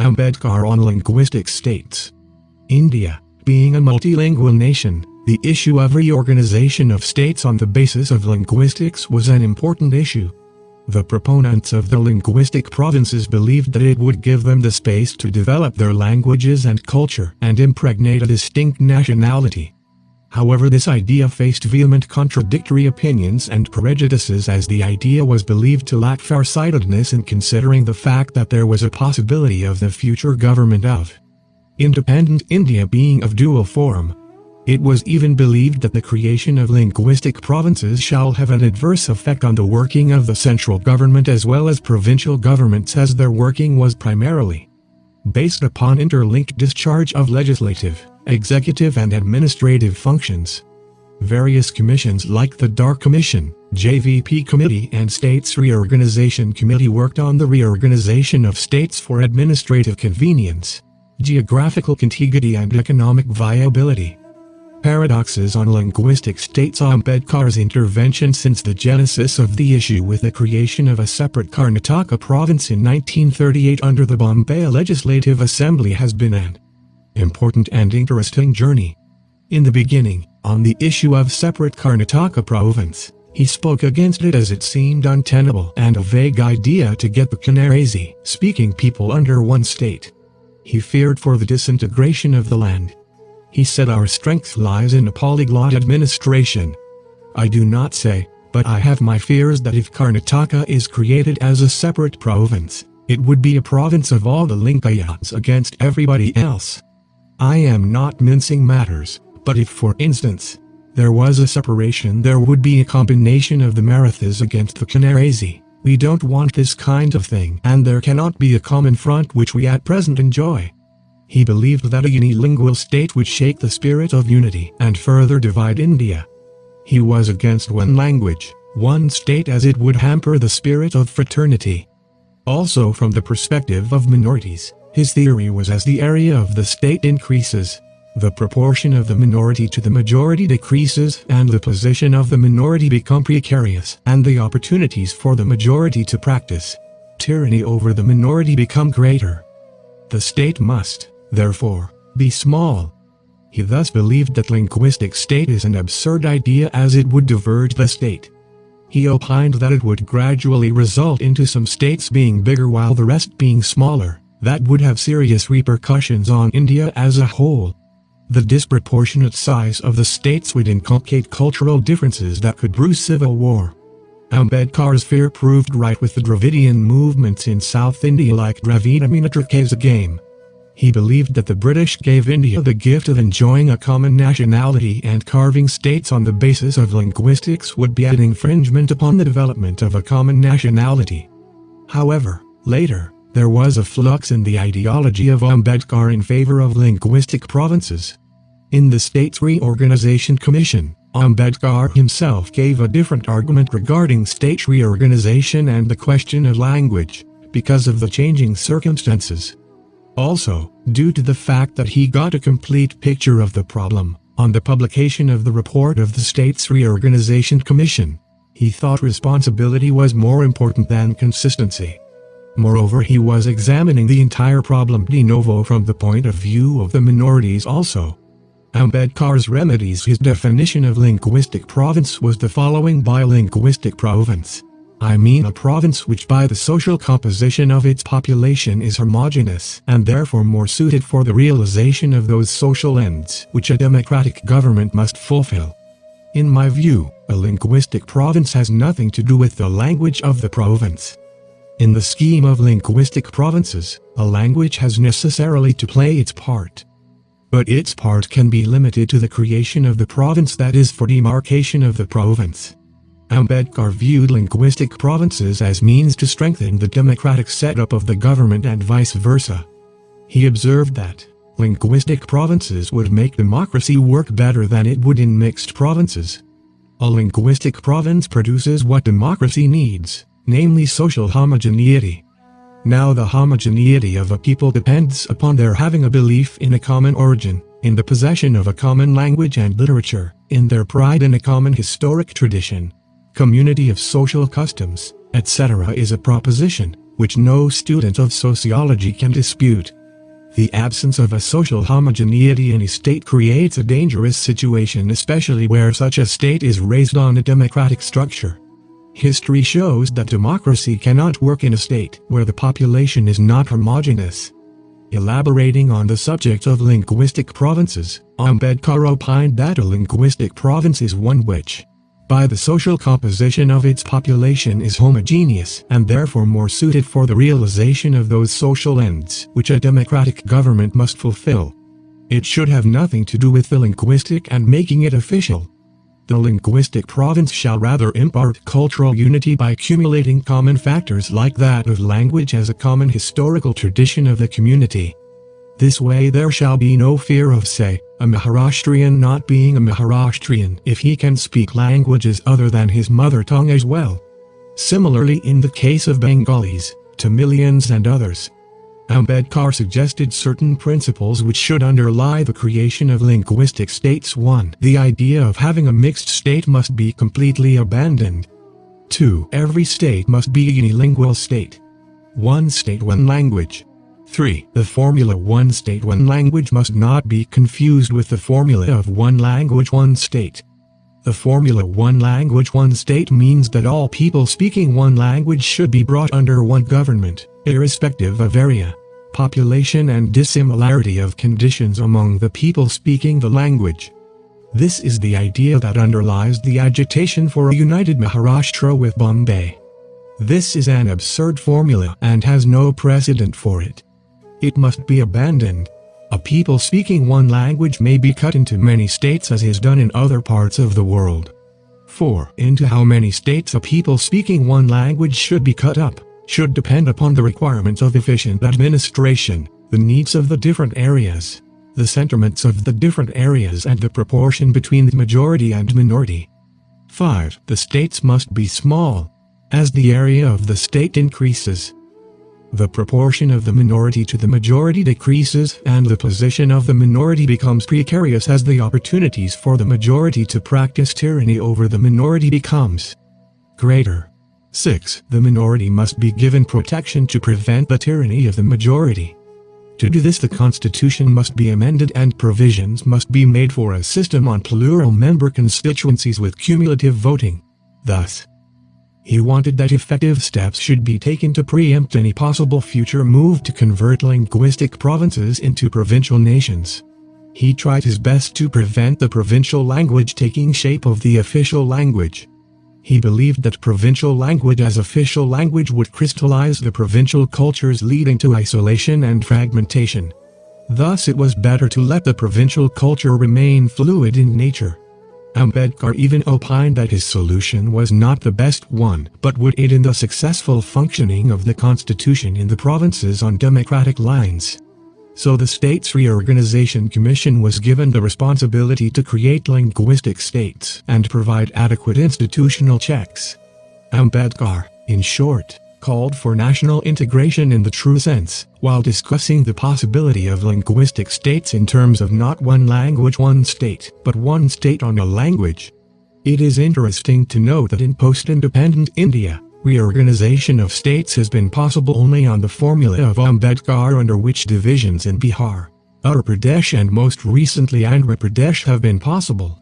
Ambedkar on linguistic states. India, being a multilingual nation, the issue of reorganization of states on the basis of linguistics was an important issue. The proponents of the linguistic provinces believed that it would give them the space to develop their languages and culture and impregnate a distinct nationality. However, this idea faced vehement contradictory opinions and prejudices, as the idea was believed to lack farsightedness in considering the fact that there was a possibility of the future government of independent India being of dual form. It was even believed that the creation of linguistic provinces shall have an adverse effect on the working of the central government as well as provincial governments, as their working was primarily based upon interlinked discharge of legislative, executive and administrative functions. Various commissions like the Dar Commission, JVP Committee and States Reorganization Committee worked on the reorganization of states for administrative convenience, geographical contiguity and economic viability. Paradoxes on Linguistic States Ambedkar's intervention since the genesis of the issue with the creation of a separate Karnataka Province in 1938 under the Bombay Legislative Assembly has been an important and interesting journey. In the beginning, on the issue of separate Karnataka Province, he spoke against it as it seemed untenable and a vague idea to get the Kanarese speaking people under one state. He feared for the disintegration of the land. He said our strength lies in a polyglot administration. I do not say, but I have my fears that if Karnataka is created as a separate province, it would be a province of all the Lingayats against everybody else. I am not mincing matters, but if, for instance, there was a separation, there would be a combination of the Marathas against the Kanarese. We don't want this kind of thing, and there cannot be a common front which we at present enjoy. He believed that a unilingual state would shake the spirit of unity and further divide India. He was against one language, one state, as it would hamper the spirit of fraternity. Also, from the perspective of minorities, his theory was as the area of the state increases, the proportion of the minority to the majority decreases and the position of the minority become precarious and the opportunities for the majority to practice tyranny over the minority become greater. The state must, therefore, be small. He thus believed that linguistic state is an absurd idea as it would diverge the state. He opined that it would gradually result into some states being bigger while the rest being smaller. That would have serious repercussions on India as a whole. The disproportionate size of the states would inculcate cultural differences that could brew civil war. Ambedkar's fear proved right with the Dravidian movements in South India like Dravida Munnetra Kazhagam. He believed that the British gave India the gift of enjoying a common nationality, and carving states on the basis of linguistics would be an infringement upon the development of a common nationality. However, later, there was a flux in the ideology of Ambedkar in favor of linguistic provinces. In the States Reorganization Commission, Ambedkar himself gave a different argument regarding state reorganization and the question of language, because of the changing circumstances. Also, due to the fact that he got a complete picture of the problem, on the publication of the report of the States Reorganization Commission, he thought responsibility was more important than consistency. Moreover, he was examining the entire problem de novo from the point of view of the minorities also. Ambedkar's remedies. His definition of linguistic province was the following: by linguistic province, I mean a province which by the social composition of its population is homogeneous and therefore more suited for the realization of those social ends which a democratic government must fulfill. In my view, a linguistic province has nothing to do with the language of the province. In the scheme of linguistic provinces, a language has necessarily to play its part. But its part can be limited to the creation of the province, that is, for demarcation of the province. Ambedkar viewed linguistic provinces as means to strengthen the democratic setup of the government and vice versa. He observed that linguistic provinces would make democracy work better than it would in mixed provinces. A linguistic province produces what democracy needs, namely social homogeneity. Now the homogeneity of a people depends upon their having a belief in a common origin, in the possession of a common language and literature, in their pride in a common historic tradition, community of social customs, etc. is a proposition which no student of sociology can dispute. The absence of a social homogeneity in a state creates a dangerous situation, especially where such a state is raised on a democratic structure. History shows that democracy cannot work in a state where the population is not homogeneous. Elaborating on the subject of linguistic provinces, Ambedkar opined that a linguistic province is one which, by the social composition of its population, is homogeneous and therefore more suited for the realization of those social ends which a democratic government must fulfill. It should have nothing to do with the linguistic and making it official. The linguistic province shall rather impart cultural unity by accumulating common factors like that of language as a common historical tradition of the community. This way there shall be no fear of, say, a Maharashtrian not being a Maharashtrian if he can speak languages other than his mother tongue as well. Similarly in the case of Bengalis, Tamilians and others. Ambedkar suggested certain principles which should underlie the creation of linguistic states. 1. The idea of having a mixed state must be completely abandoned. 2. Every state must be a unilingual state. One state, one language. 3. The formula one state, one language must not be confused with the formula of one language, one state. The formula one language, one state means that all people speaking one language should be brought under one government, irrespective of area, population and dissimilarity of conditions among the people speaking the language. This is the idea that underlies the agitation for a united Maharashtra with Bombay. This is an absurd formula and has no precedent for it. It must be abandoned. A people speaking one language may be cut into many states as is done in other parts of the world. 4. Into how many states a people speaking one language should be cut up should depend upon the requirements of efficient administration, the needs of the different areas, the sentiments of the different areas and the proportion between the majority and minority. 5. The states must be small. As the area of the state increases, the proportion of the minority to the majority decreases and the position of the minority becomes precarious as the opportunities for the majority to practice tyranny over the minority becomes greater. 6. The minority must be given protection to prevent the tyranny of the majority. To do this, the constitution must be amended and provisions must be made for a system on plural member constituencies with cumulative voting. Thus, he wanted that effective steps should be taken to preempt any possible future move to convert linguistic provinces into provincial nations. He tried his best to prevent the provincial language taking shape of the official language. He believed that provincial language as official language would crystallize the provincial cultures, leading to isolation and fragmentation. Thus it was better to let the provincial culture remain fluid in nature. Ambedkar even opined that his solution was not the best one, but would aid in the successful functioning of the constitution in the provinces on democratic lines. So the States Reorganization Commission was given the responsibility to create linguistic states and provide adequate institutional checks. Ambedkar, in short, called for national integration in the true sense, while discussing the possibility of linguistic states in terms of not one language, one state, but one state on a language. It is interesting to note that in post-independent India, reorganization of states has been possible only on the formula of Ambedkar, under which divisions in Bihar, Uttar Pradesh and most recently Andhra Pradesh have been possible.